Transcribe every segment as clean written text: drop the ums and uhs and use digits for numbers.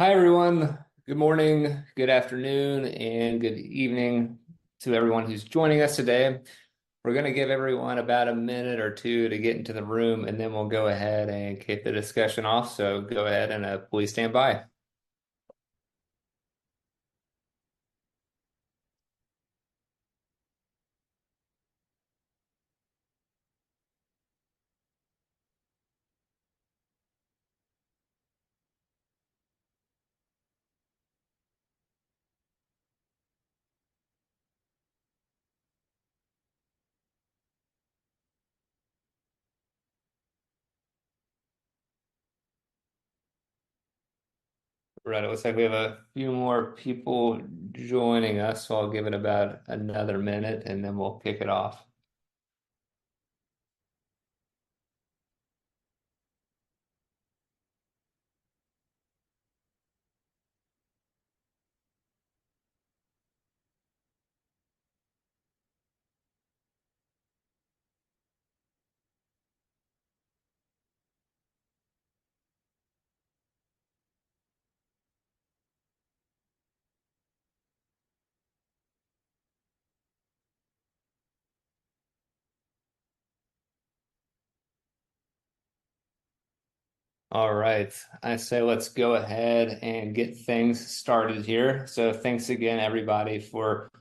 Hi, everyone. Good morning, good afternoon, and good evening to everyone who's joining us today. We're going to give everyone about a minute or two to get into the room, and then we'll go ahead and kick the discussion off. So go ahead and please stand by. Right, it looks like we have a few more people joining us, so I'll give it about another minute, and then we'll kick it off. All right. I say let's go ahead and get things started here. So thanks again, everybody, for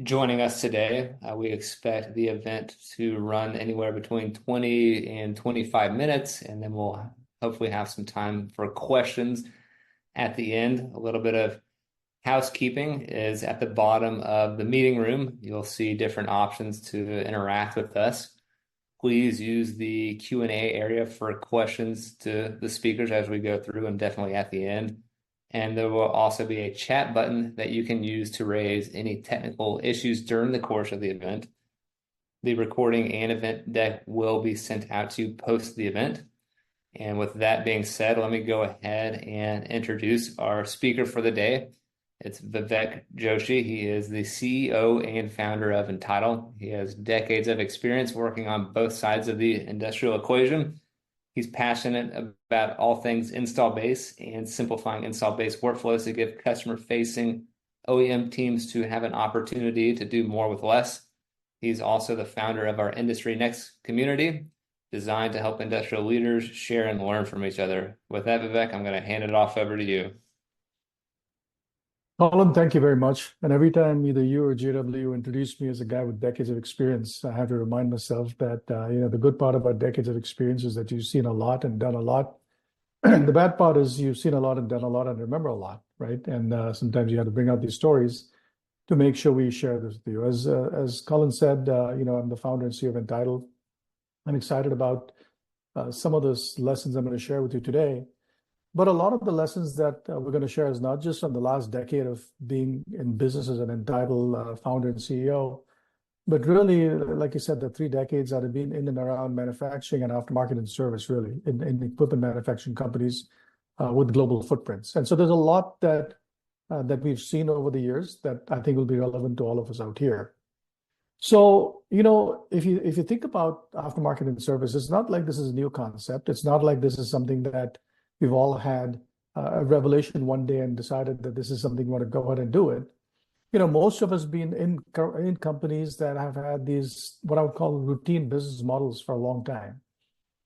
joining us today. We expect the event to run anywhere between 20 and 25 minutes, and then we'll hopefully have some time for questions at the end. A little bit of housekeeping is at the bottom of the meeting room. You'll see different options to interact with us. Please use the Q&A area for questions to the speakers as we go through, and definitely at the end. And there will also be a chat button that you can use to raise any technical issues during the course of the event. The recording and event deck will be sent out to you post the event. And with that being said, let me go ahead and introduce our speaker for the day. It's Vivek Joshi. He is the CEO and founder of Entitle. He has decades of experience working on both sides of the industrial equation. He's passionate about all things install base and simplifying install base workflows to give customer-facing OEM teams to have an opportunity to do more with less. He's also the founder of our Industry Next community, designed to help industrial leaders share and learn from each other. With that, Vivek, I'm going to hand it off over to you. Colin, thank you very much. And every time either you or JW introduce me as a guy with decades of experience, I have to remind myself that the good part about decades of experience is that you've seen a lot and done a lot. The bad part is you've seen a lot and done a lot and remember a lot, right? And sometimes you have to bring out these stories to make sure we share this with you. As Colin said, I'm the founder and CEO of Entitled. I'm excited about some of those lessons I'm going to share with you today. But a lot of the lessons that we're going to share is not just on the last decade of being in business as an Entitled founder and CEO, but really, like you said, the 3 decades that have been in and around manufacturing and aftermarket and service, really, in equipment manufacturing companies with global footprints. And so there's a lot that we've seen over the years that I think will be relevant to all of us out here. So, if you think about aftermarket and service, it's not like this is a new concept. It's not like this is something that we've all had a revelation one day and decided that this is something we want to go ahead and do it. Most of us been in companies that have had these, what I would call routine business models for a long time.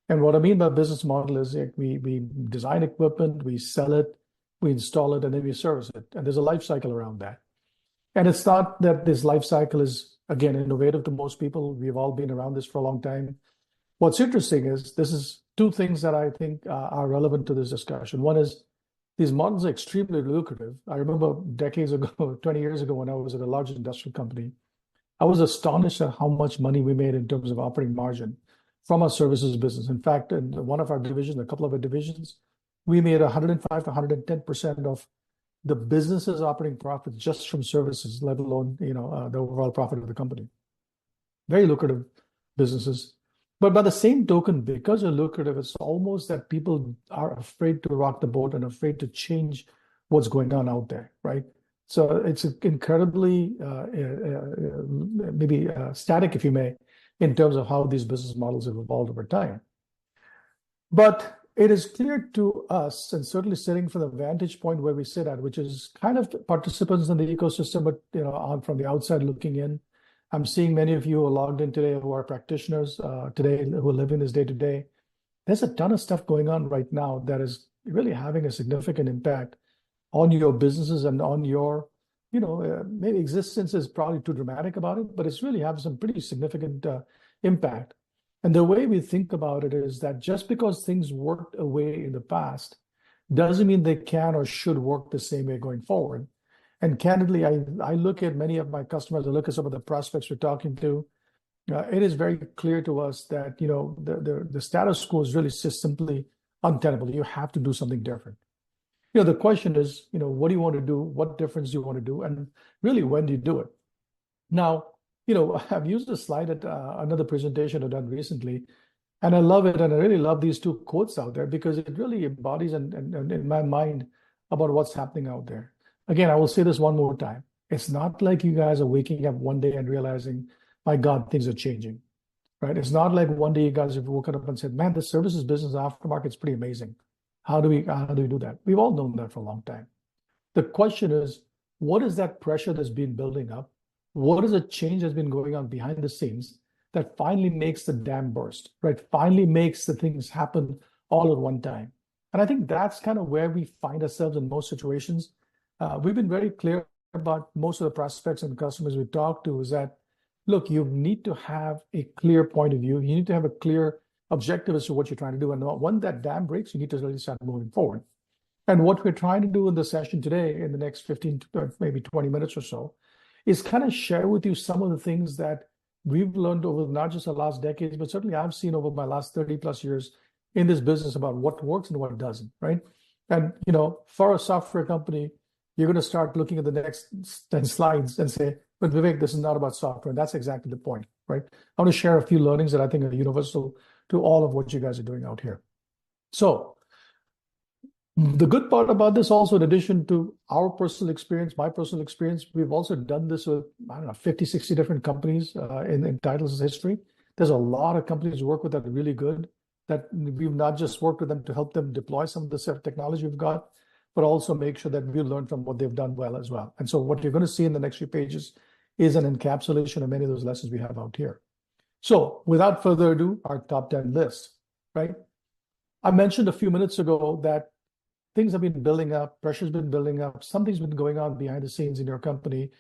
And what I mean by business model is we design equipment, we sell it, we install it, and then we service it. And there's a life cycle around that. And it's not that this life cycle is, again, innovative to most people. We've all been around this for a long time. What's interesting is this is two things that I think are relevant to this discussion. One is these models are extremely lucrative. I remember decades ago, 20 years ago, when I was at a large industrial company, I was astonished at how much money we made in terms of operating margin from our services business. In fact, in one of our divisions, a couple of our divisions, we made 105 to 110% of the business's operating profit just from services, let alone the overall profit of the company. Very lucrative businesses. But by the same token, because they're lucrative, it's almost that people are afraid to rock the boat and afraid to change what's going on out there, right? So it's incredibly maybe static, if you may, in terms of how these business models have evolved over time. But it is clear to us, and certainly sitting from the vantage point where we sit at, which is kind of participants in the ecosystem, but from the outside looking in. I'm seeing many of you who are logged in today who are practitioners today, who are living this day to day. There's a ton of stuff going on right now that is really having a significant impact on your businesses and on your, maybe existence is probably too dramatic about it, but it's really having some pretty significant impact. And the way we think about it is that just because things worked a way in the past doesn't mean they can or should work the same way going forward. And candidly, I look at many of my customers, I look at some of the prospects we're talking to. It is very clear to us that the status quo is really just simply untenable. You have to do something different. The question is, what do you want to do? What difference do you want to do? And really, when do you do it? Now, I've used a slide at another presentation I've done recently, and I love it. And I really love these two quotes out there because it really embodies and in my mind about what's happening out there. Again, I will say this one more time. It's not like you guys are waking up one day and realizing, my God, things are changing, right? It's not like one day you guys have woken up and said, man, the services business aftermarket is pretty amazing. How do we do that? We've all known that for a long time. The question is, what is that pressure that's been building up? What is the change that's been going on behind the scenes that finally makes the dam burst, right? Finally makes the things happen all at one time. And I think that's kind of where we find ourselves in most situations. We've been very clear about most of the prospects and customers we talk to is that, look, you need to have a clear point of view. You need to have a clear objective as to what you're trying to do. And when that dam breaks, you need to really start moving forward. And what we're trying to do in the session today, in the next 15 to maybe 20 minutes or so, is kind of share with you some of the things that we've learned over not just the last decades, but certainly I've seen over my last 30 plus years in this business about what works and what doesn't, right? And, for a software company, you're going to start looking at the next 10 slides and say, but Vivek, this is not about software. And that's exactly the point, right? I want to share a few learnings that I think are universal to all of what you guys are doing out here. So the good part about this also, in addition to our personal experience, my personal experience, we've also done this with, 50, 60 different companies in Title's history. There's a lot of companies we work with that are really good, that we've not just worked with them to help them deploy some of the set of technology we've got, but also make sure that we learn from what they've done well as well. And so what you're going to see in the next few pages is an encapsulation of many of those lessons we have out here. So without further ado, our top 10 list, right? I mentioned a few minutes ago that things have been building up, pressure's been building up, something's been going on behind the scenes in your company,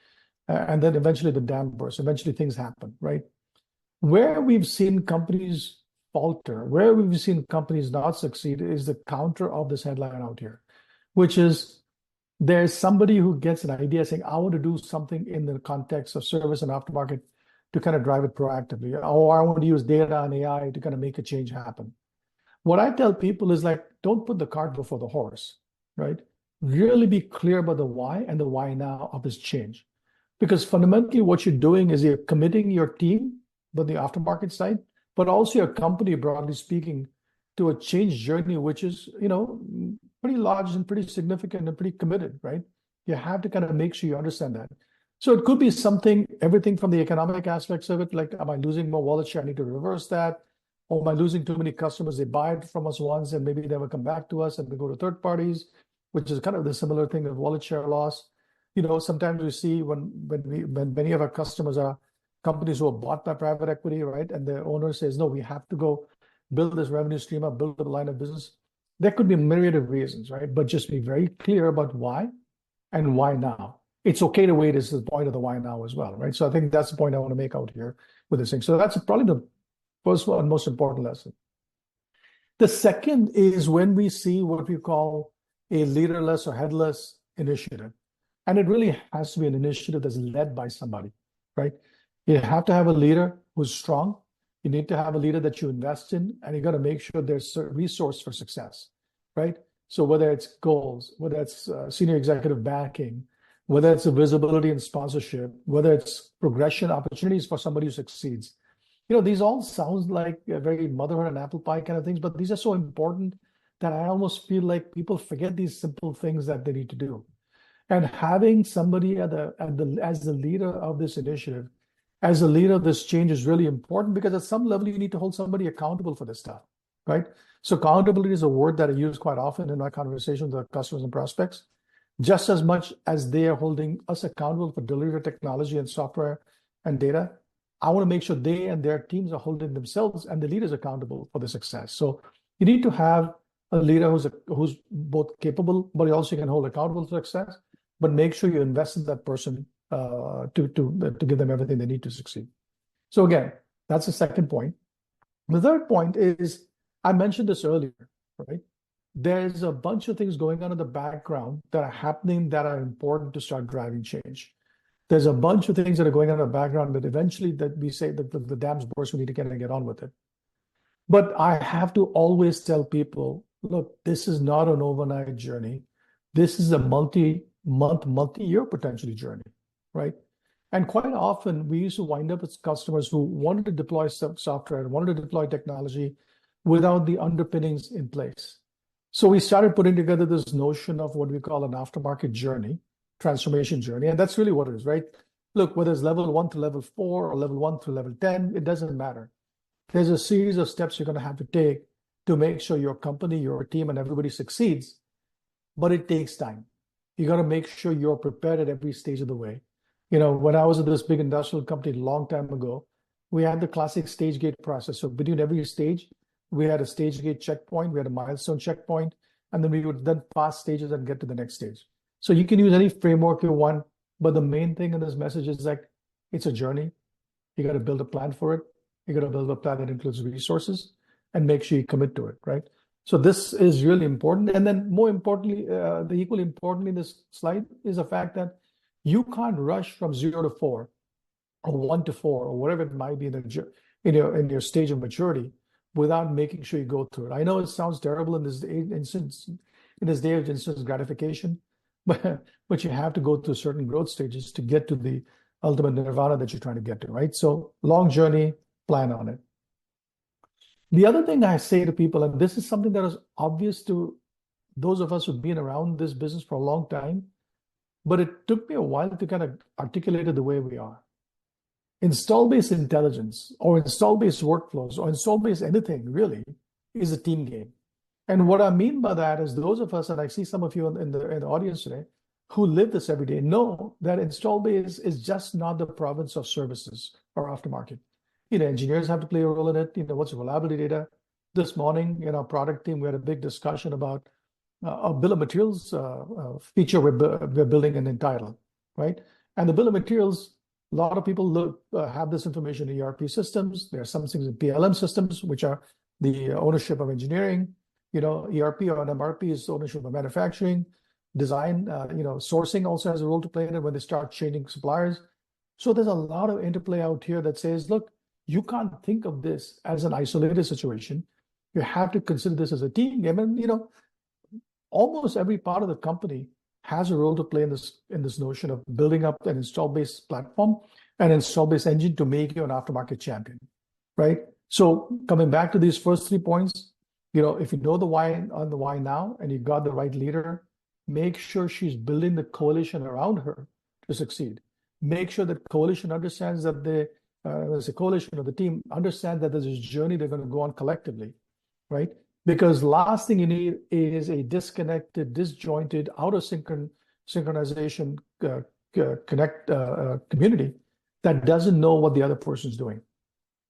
and then eventually the dam bursts, eventually things happen, right? Where we've seen companies falter, where we've seen companies not succeed is the counter of this headline out here, which is there's somebody who gets an idea saying, I want to do something in the context of service and aftermarket to kind of drive it proactively, or I want to use data and AI to kind of make a change happen. What I tell people is like, don't put the cart before the horse, right? Really be clear about the why and the why now of this change. Because fundamentally what you're doing is you're committing your team, but the aftermarket side, but also your company, broadly speaking, to a change journey, which is, pretty large and pretty significant and pretty committed, right? You have to kind of make sure you understand that. So it could be something, everything from the economic aspects of it, like, am I losing more wallet share? I need to reverse that. Or am I losing too many customers? They buy it from us once and maybe they will come back to us and they go to third parties, which is kind of the similar thing of wallet share loss. Sometimes we see when many of our customers are companies who are bought by private equity, right? And the owner says, no, we have to go build this revenue stream up, build a line of business. There could be a myriad of reasons, right? But just be very clear about why and why now. It's okay to wait is the point of the why now as well, right? So I think that's the point I want to make out here with this thing. So that's probably the first one, most important lesson. The second is when we see what we call a leaderless or headless initiative. And it really has to be an initiative that's led by somebody, right? You have to have a leader who's strong. You need to have a leader that you invest in, and you got to make sure there's a resource for success, right? So whether it's goals, whether it's senior executive backing, whether it's a visibility and sponsorship, whether it's progression opportunities for somebody who succeeds. These all sound like very motherhood and apple pie kind of things, but these are so important that I almost feel like people forget these simple things that they need to do. And having somebody as the leader of this initiative, as a leader of this change is really important because at some level you need to hold somebody accountable for this stuff, right? So accountability is a word that I use quite often in my conversations with customers and prospects. Just as much as they are holding us accountable for delivery technology and software and data, I want to make sure they and their teams are holding themselves and the leaders accountable for the success. So you need to have a leader who's both capable, but you also can hold accountable for success. But make sure you invest in that person to give them everything they need to succeed. So again, that's the second point. The third point is, I mentioned this earlier, right? There's a bunch of things going on in the background that are happening that are important to start driving change. There's a bunch of things that are going on in the background that eventually that we say that the dam's burst, we need to get on with it. But I have to always tell people, look, this is not an overnight journey. This is a multi-month, multi-year potentially journey, right? And quite often we used to wind up with customers who wanted to deploy software, wanted to deploy technology without the underpinnings in place. So we started putting together this notion of what we call an aftermarket journey, transformation journey. And that's really what it is, right? Look, whether it's level 1 to level 4 or level 1 to level 10, it doesn't matter. There's a series of steps you're going to have to take to make sure your company, your team, and everybody succeeds. But it takes time. You got to make sure you're prepared at every stage of the way. When I was at this big industrial company a long time ago, we had the classic stage gate process. So between every stage, we had a stage gate checkpoint, we had a milestone checkpoint, and then we would then pass stages and get to the next stage. So you can use any framework you want, but the main thing in this message is like, it's a journey. You got to build a plan for it. You got to build a plan that includes resources and make sure you commit to it, right? So this is really important. And then more importantly, the equally importantly in this slide is the fact that you can't rush from 0 to 4 or 1 to 4 or whatever it might be in your stage of maturity without making sure you go through it. I know it sounds terrible in this day of instant gratification, but you have to go through certain growth stages to get to the ultimate nirvana that you're trying to get to, right? So long journey, plan on it. The other thing I say to people, and this is something that is obvious to those of us who've been around this business for a long time, but it took me a while to kind of articulate it the way we are. Install-based intelligence or install-based workflows or install-based anything really is a team game. And what I mean by that is those of us, and I see some of you in the audience today, who live this every day, know that install-based is just not the province of services or aftermarket. Engineers have to play a role in it. What's reliability data? This morning in our product team, we had a big discussion about a bill of materials feature we're building in Entitle, right? And the bill of materials, a lot of people have this information in ERP systems. There are some things in PLM systems, which are the ownership of engineering. ERP or an MRP is ownership of manufacturing. Design, sourcing also has a role to play in it when they start changing suppliers. So there's a lot of interplay out here that says, look, you can't think of this as an isolated situation. You have to consider this as a team game. And, almost every part of the company has a role to play in this notion of building up an install-based platform and install-based engine to make you an aftermarket champion, right? So coming back to these first 3 points, if you know the why on the why now and you got the right leader, make sure she's building the coalition around her to succeed. Make sure that coalition understands that as a coalition or the team understand that there's this journey they're going to go on collectively, right? Because last thing you need is a disconnected, disjointed, out of synchronization community that doesn't know what the other person's doing.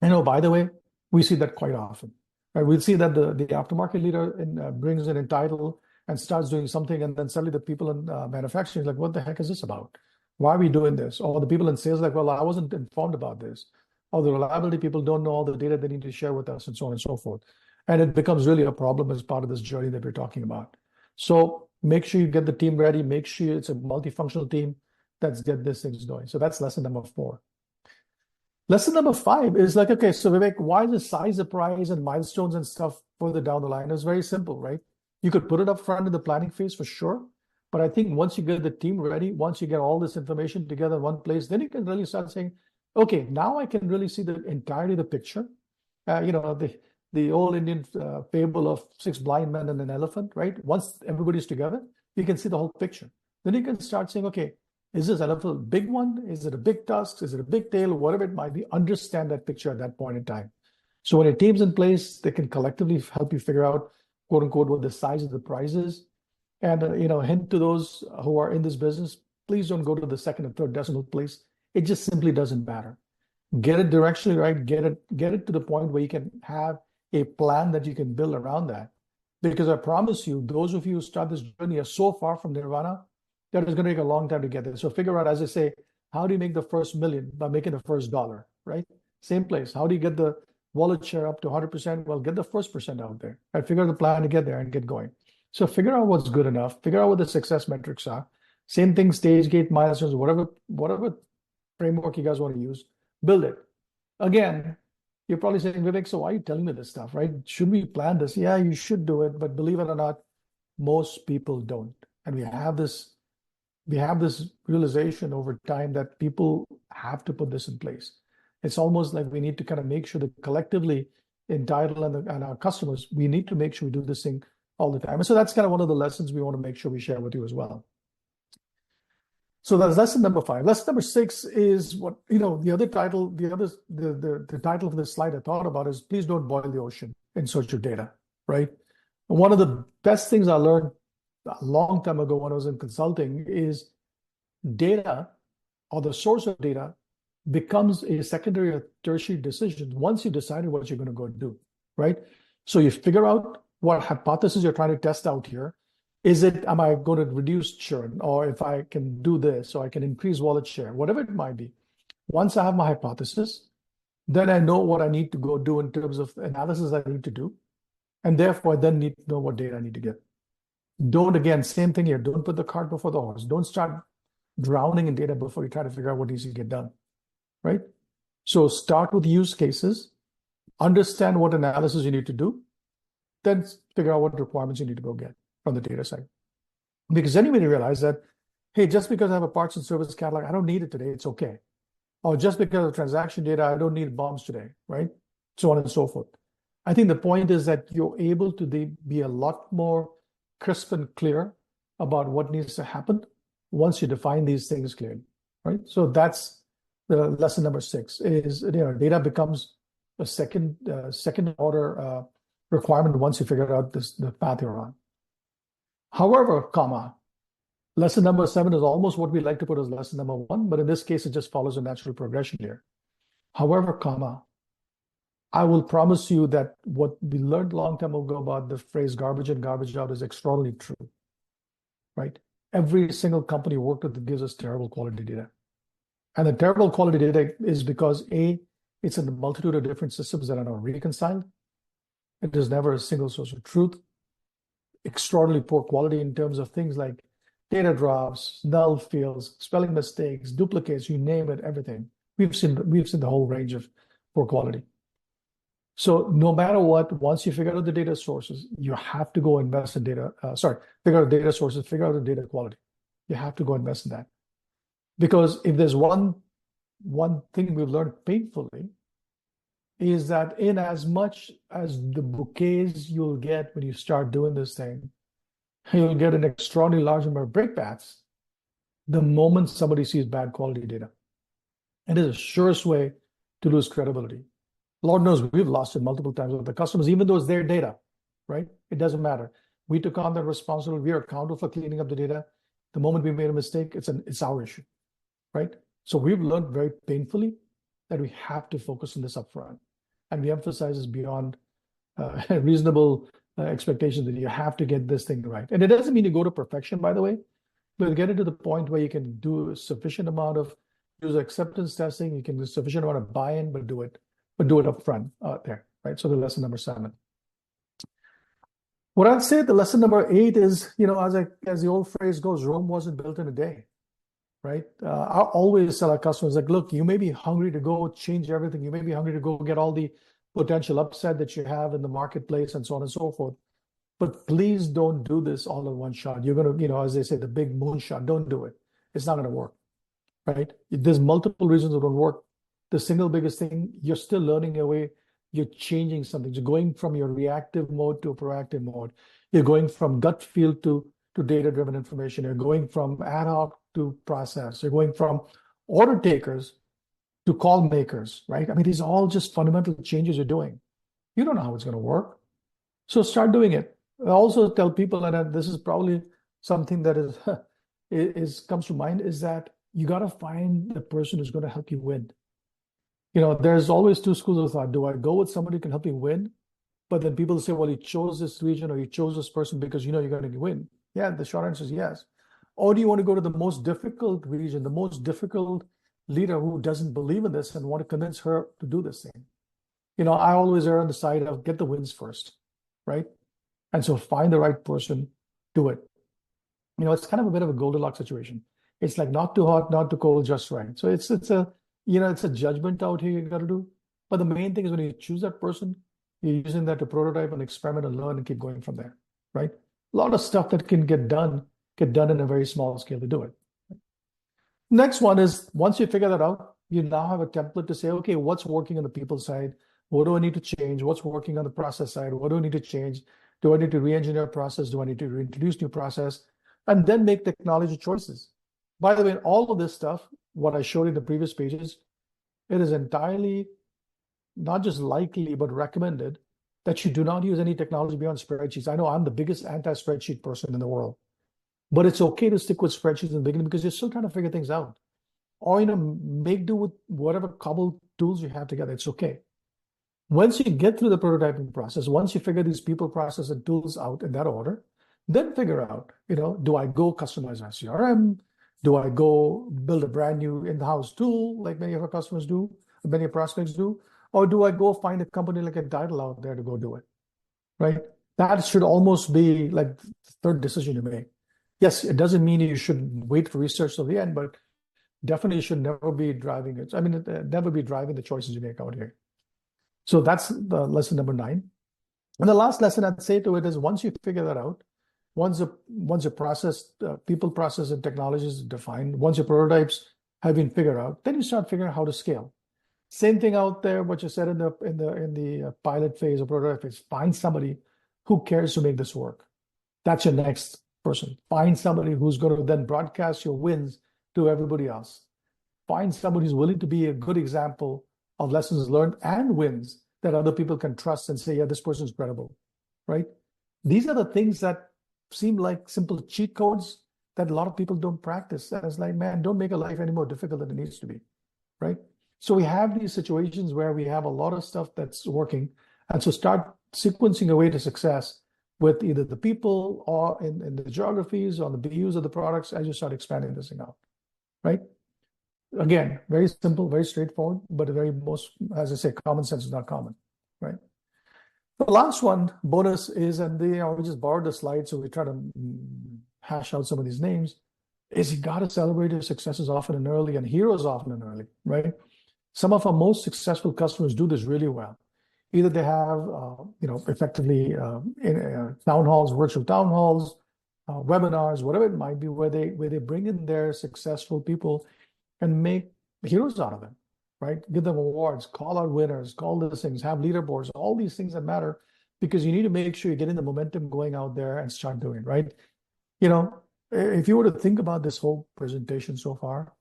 And by the way, we see that quite often. Right? We'll see that the aftermarket leader brings in Entitle and starts doing something, and then suddenly the people in manufacturing is like, what the heck is this about? Why are we doing this? Or the people in sales are like, well, I wasn't informed about this. Or the reliability people don't know all the data they need to share with us, and so on and so forth. And it becomes really a problem as part of this journey that we're talking about. So make sure you get the team ready. Make sure it's a multifunctional team that's get these things going. So that's lesson number 4. Lesson number 5 is like, okay, so Vivek, why is the size of prize and milestones and stuff further down the line? It's very simple, right? You could put it up front in the planning phase for sure. But I think once you get the team ready, once you get all this information together in one place, then you can really start saying, okay, now I can really see the entirety of the picture. The old Indian fable of 6 blind men and an elephant, right? Once everybody's together, you can see the whole picture. Then you can start saying, okay, is this elephant a big one? Is it a big tusk? Is it a big tail? Whatever it might be, understand that picture at that point in time. So when your team's in place, they can collectively help you figure out, quote unquote, what the size of the prize is. And hint to those who are in this business, please don't go to the second and third decimal place. It just simply doesn't matter. Get it directionally right. Get it to the point where you can have a plan that you can build around that. Because I promise you, those of you who start this journey are so far from nirvana that it's going to take a long time to get there. So figure out, as I say, how do you make the first million? By making the first dollar, right? Same place. How do you get the wallet share up to 100%? Well, get the first percent out there. Right? Figure out the plan to get there and get going. So figure out what's good enough. Figure out what the success metrics are. Same thing, stage gate milestones, whatever framework you guys want to use, build it. Again, you're probably saying, Vivek, so why are you telling me this stuff, right? Should we plan this? Yeah, you should do it, but believe it or not, most people don't. And we have this realization over time that people have to put this in place. It's almost like we need to kind of make sure that collectively in Tidal and our customers, we need to make sure we do this thing all the time. And so that's kind of one of the lessons we want to make sure we share with you as well. So that's lesson number 5. Lesson number 6 is what, the other title, the title of this slide I thought about is please don't boil the ocean in search of data, right? And one of the best things I learned a long time ago when I was in consulting is data or the source of data becomes a secondary or tertiary decision once you decided what you're going to go do, right? So you figure out what hypothesis you're trying to test out here. Am I going to reduce churn, or if I can do this, or I can increase wallet share, whatever it might be. Once I have my hypothesis, then I know what I need to go do in terms of analysis I need to do. And therefore, I then need to know what data I need to get. Again, same thing here. Don't put the cart before the horse. Don't start drowning in data before you try to figure out what needs to get done, right? So start with use cases, understand what analysis you need to do, then figure out what requirements you need to go get from the data side. Because then you may realize that, hey, just because I have a parts and service catalog, I don't need it today, it's okay. Or just because of transaction data, I don't need bombs today, right? So on and so forth. I think the point is that you're able to be a lot more crisp and clear about what needs to happen once you define these things clearly, right? So that's the lesson number 6 is, data becomes a second order requirement once you figure out the path you're on. However, lesson number 7 is almost what we like to put as lesson number 1, but in this case, it just follows a natural progression here. However, I will promise you that what we learned a long time ago about the phrase garbage in, garbage out is extraordinarily true, right? Every single company we work with gives us terrible quality data. And the terrible quality data is because it's in a multitude of different systems that are not reconciled. It is never a single source of truth. Extraordinarily poor quality in terms of things like data drops, null fields, spelling mistakes, duplicates, you name it, everything. We've seen the whole range of poor quality. So no matter what, once you figure out the data sources, you have to go invest in figure out data sources, figure out the data quality. You have to go invest in that. Because if there's one thing we've learned painfully, is that in as much as the bouquets you'll get when you start doing this thing, you'll get an extraordinarily large number of breakbacks the moment somebody sees bad quality data. It is the surest way to lose credibility. Lord knows we've lost it multiple times with the customers, even though it's their data, right? It doesn't matter. We took on the responsibility. We are accountable for cleaning up the data. The moment we made a mistake, it's our issue, right? So we've learned very painfully that we have to focus on this upfront. And we emphasize this beyond reasonable expectations that you have to get this thing right. And it doesn't mean you go to perfection, by the way, but get it to the point where you can do a sufficient amount of user acceptance testing, you can do a sufficient amount of buy-in, but do it upfront there, right? So the lesson number 7. What I'd say the lesson number 8 is, as the old phrase goes, Rome wasn't built in a day, right? I always tell our customers, like, look, you may be hungry to go change everything. You may be hungry to go get all the potential upside that you have in the marketplace and so on and so forth. But please don't do this all in one shot. You're going to, as they say, the big moonshot. Don't do it. It's not going to work, right? There's multiple reasons it won't work. The single biggest thing, you're still learning your way. You're changing something. You're going from your reactive mode to a proactive mode. You're going from gut feel to data-driven information. You're going from ad hoc to process. You're going from order takers to call makers, right? I mean, these are all just fundamental changes you're doing. You don't know how it's going to work. So start doing it. I also tell people, and this is probably something that is, is comes to mind, is that you got to find the person who's going to help you win. There's always two schools of thought. Do I go with somebody who can help me win? But then people say, well, you chose this region or you chose this person because you know you're going to win. Yeah, the short answer is yes. Or do you want to go to the most difficult region, the most difficult leader who doesn't believe in this and want to convince her to do this thing? I always err on the side of get the wins first, right? And so find the right person, do it. It's kind of a bit of a Goldilocks situation. It's like not too hot, not too cold, just right. So it's a judgment out here you got to do. But the main thing is when you choose that person, you're using that to prototype and experiment and learn and keep going from there, right? A lot of stuff that can get done in a very small scale to do it. Next one is once you figure that out, you now have a template to say, okay, what's working on the people side? What do I need to change? What's working on the process side? What do I need to change? Do I need to re-engineer process? Do I need to reintroduce new process? And then make technology choices. By the way, all of this stuff, what I showed in the previous pages, it is entirely not just likely, but recommended that you do not use any technology beyond spreadsheets. I know I'm the biggest anti-spreadsheet person in the world, but it's okay to stick with spreadsheets in the beginning because you're still trying to figure things out. Or, make do with whatever cobbled tools you have together. It's okay. Once you get through the prototyping process, once you figure these people, process, and tools out in that order, then figure out, do I go customize my CRM? Do I go build a brand new in-house tool like many of our customers do, many prospects do? Or do I go find a company like a Title out there to go do it, right? That should almost be like the third decision you make. Yes, it doesn't mean you should wait for research till the end, but definitely you should never be driving it. I mean, never be driving the choices you make out here. So that's the lesson number 9. And the last lesson I'd say to it is once you figure that out, once your process, people, process, and technology is defined, once your prototypes have been figured out, then you start figuring out how to scale. Same thing out there, what you said in the pilot phase or prototype phase. Find somebody who cares to make this work. That's your next person. Find somebody who's going to then broadcast your wins to everybody else. Find somebody who's willing to be a good example of lessons learned and wins that other people can trust and say, yeah, this person's credible, right? These are the things that seem like simple cheat codes that a lot of people don't practice. And it's like, man, don't make a life any more difficult than it needs to be, right? So we have these situations where we have a lot of stuff that's working. And so start sequencing a way to success with either the people or in the geographies or the BUs of the products as you start expanding this thing out, right? Again, very simple, very straightforward, but as I say, common sense is not common, right? The last one, bonus is, and we just borrowed the slide, so we try to hash out some of these names, is you got to celebrate your successes often and early and heroes often and early, right? Some of our most successful customers do this really well. Either they have, effectively town halls, virtual town halls, webinars, whatever it might be, where they bring in their successful people and make heroes out of them, right? Give them awards, call out winners, call those things, have leaderboards, all these things that matter, because you need to make sure you're getting the momentum going out there and start doing it, right? If you were to think about this whole presentation so far,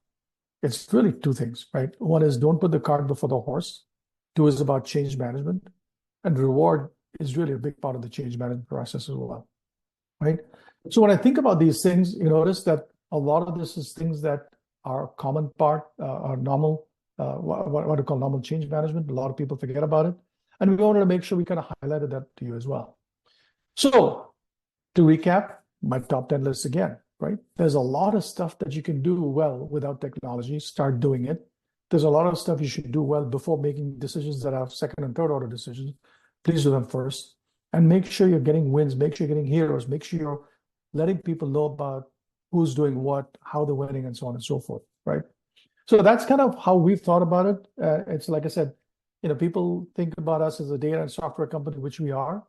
it's really two things, right? One is don't put the cart before the horse. Two is about change management. And reward is really a big part of the change management process as well, right? So when I think about these things, you notice that a lot of this is things that are common part, are normal, what I call normal change management. A lot of people forget about it. And we wanted to make sure we kind of highlighted that to you as well. So to recap, my top 10 list again, right? There's a lot of stuff that you can do well without technology. Start doing it. There's a lot of stuff you should do well before making decisions that are second and third order decisions. Please do them first. And make sure you're getting wins. Make sure you're getting heroes. Make sure you're letting people know about who's doing what, how they're winning, and so on and so forth, right? So that's kind of how we've thought about it. It's like I said, people think about us as a data and software company, which we are,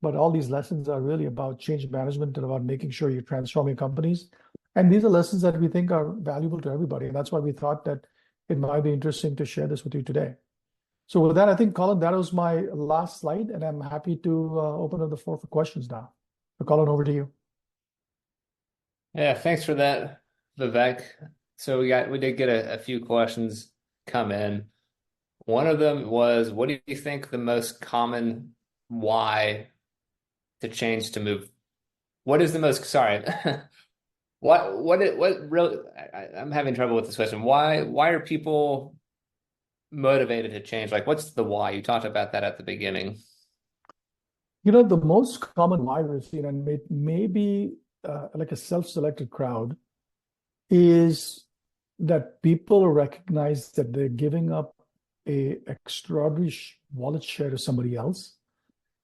but all these lessons are really about change management and about making sure you're transforming companies. And these are lessons that we think are valuable to everybody. And that's why we thought that it might be interesting to share this with you today. So with that, I think, Colin, that was my last slide, and I'm happy to open up the floor for questions now. So Colin, over to you. Yeah, thanks for that, Vivek. So we did get a few questions come in. One of them was, what do you think the most common why to change to move? What is the most, sorry, what really, I'm having trouble with this question. Why are people motivated to change? Like, what's the why? You talked about that at the beginning. The most common why we've seen, and maybe like a self-selected crowd, is that people recognize that they're giving up a extraordinary wallet share to somebody else,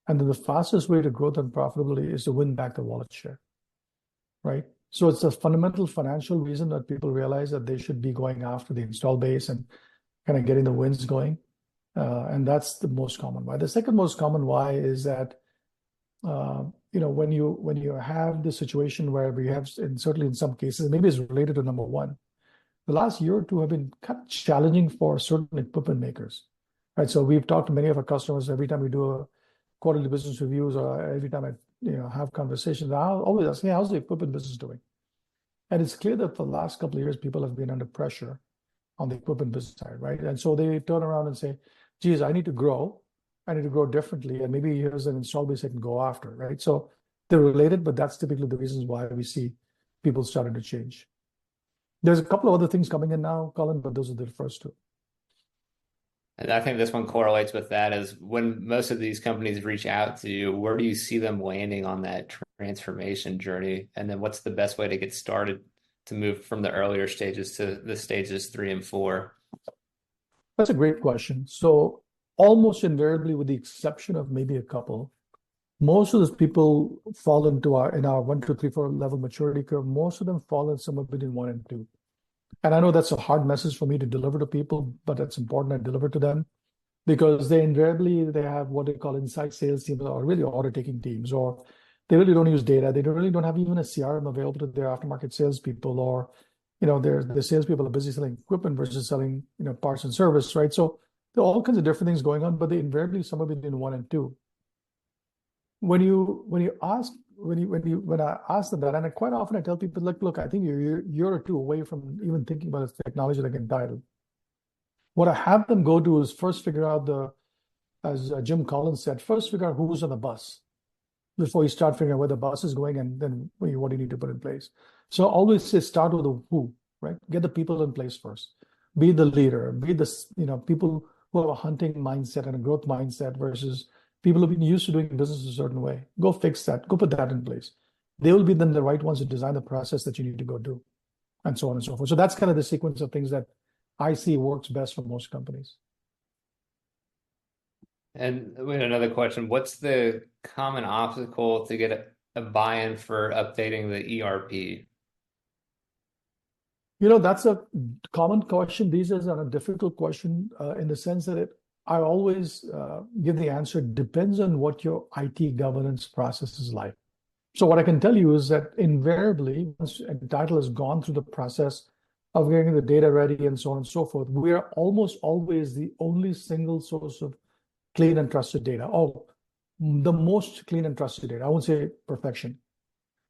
and then the fastest way to growth and profitability is to win back the wallet share, right? So it's a fundamental financial reason that people realize that they should be going after the install base and kind of getting the wins going. And that's the most common why. The second most common why is that when you have the situation where we have, and certainly in some cases, maybe it's related to number one, the last year or two have been kind of challenging for certain equipment makers, right? So we've talked to many of our customers every time we do a quarterly business reviews, or every time I have conversations. I always ask, hey, how's the equipment business doing? And it's clear that for the last couple of years, people have been under pressure on the equipment business side, right? And so they turn around and say, geez, I need to grow. I need to grow differently. And maybe here's an install base I can go after, right? So they're related, but that's typically the reasons why we see people starting to change. There's a couple of other things coming in now, Colin, but those are the first two. And I think this one correlates with that is when most of these companies reach out to you, where do you see them landing on that transformation journey? And then what's the best way to get started to move from the earlier stages to the stages 3 and 4? That's a great question. So almost invariably, with the exception of maybe a couple, most of those people fall into our 1, 2, 3, 4 level maturity curve. Most of them fall in somewhere between 1 and 2. And I know that's a hard message for me to deliver to people, but it's important I deliver to them because they have what they call inside sales teams, or really order taking teams, or they really don't use data. They really don't have even a CRM available to their aftermarket salespeople, or the salespeople are busy selling equipment versus selling parts and service, right? So there are all kinds of different things going on, but they invariably somewhere between 1 and 2. When I ask them that, and quite often I tell people, look, I think you're a year or two away from even thinking about a technology like entitled. What I have them go do is first figure out as Jim Collins said, first figure out who's on the bus before you start figuring out where the bus is going, and then what do you need to put in place. So I always say start with the who, right? Get the people in place first. Be the leader. Be the people who have a hunting mindset and a growth mindset versus people who've been used to doing business a certain way. Go fix that. Go put that in place. They will be then the right ones to design the process that you need to go do, and so on and so forth. So that's kind of the sequence of things that I see works best for most companies. And we had another question. What's the common obstacle to get a buy-in for updating the ERP? That's a common question these days, and a difficult question in the sense that I always give the answer, depends on what your IT governance process is like. So what I can tell you is that invariably, once a title has gone through the process of getting the data ready and so on and so forth, we are almost always the only single source of clean and trusted data. Oh, the most clean and trusted data. I won't say perfection.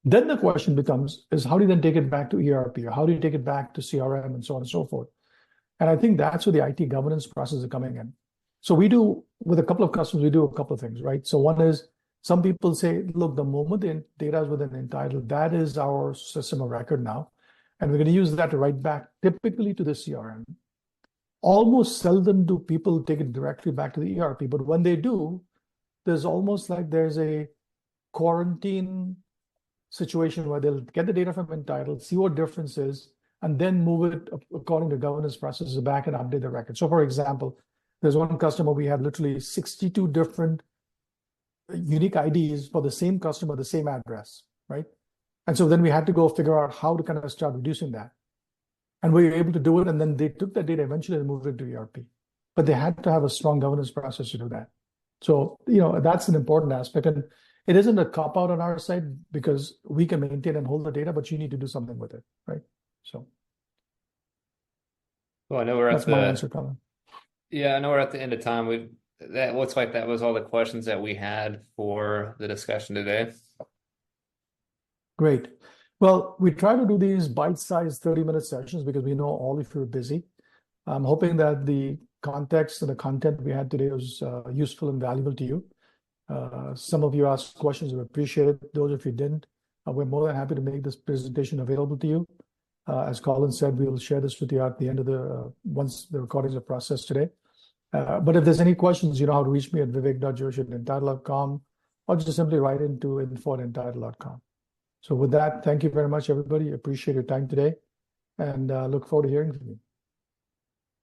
Then the question becomes is how do you then take it back to ERP, or how do you take it back to CRM and so on and so forth? And I think that's where the IT governance process is coming in. So we do, with a couple of customers, we do a couple of things, right? So one is some people say, look, the moment the data is within entitled, that is our system of record now. And we're going to use that to write back typically to the CRM. Almost seldom do people take it directly back to the ERP, but when they do, there's almost like there's a quarantine situation where they'll get the data from entitled, see what difference is, and then move it according to governance processes back and update the record. So for example, there's one customer, we had literally 62 different unique IDs for the same customer, the same address, right? And so then we had to go figure out how to kind of start reducing that. And we were able to do it, and then they took that data eventually and moved it to ERP. But they had to have a strong governance process to do that. So, that's an important aspect. And it isn't a cop-out on our side because we can maintain and hold the data, but you need to do something with it, right? So Well, I know we're that's my answer, Colin. Yeah, I know we're at the end of time. That looks like that was all the questions that we had for the discussion today. Great. Well, we try to do these bite-sized 30-minute sessions because we know all of you are busy. I'm hoping that the context and the content we had today was useful and valuable to you. Some of you asked questions, we appreciate it. Those of you didn't, we're more than happy to make this presentation available to you. As Colin said, we will share this with you at the end of once the recordings are processed today. But if there's any questions, you know how to reach me at vivek.joshi@entitle.com, or just simply write into info@entitle.com. So with that, thank you very much, everybody. Appreciate your time today, and look forward to hearing from you.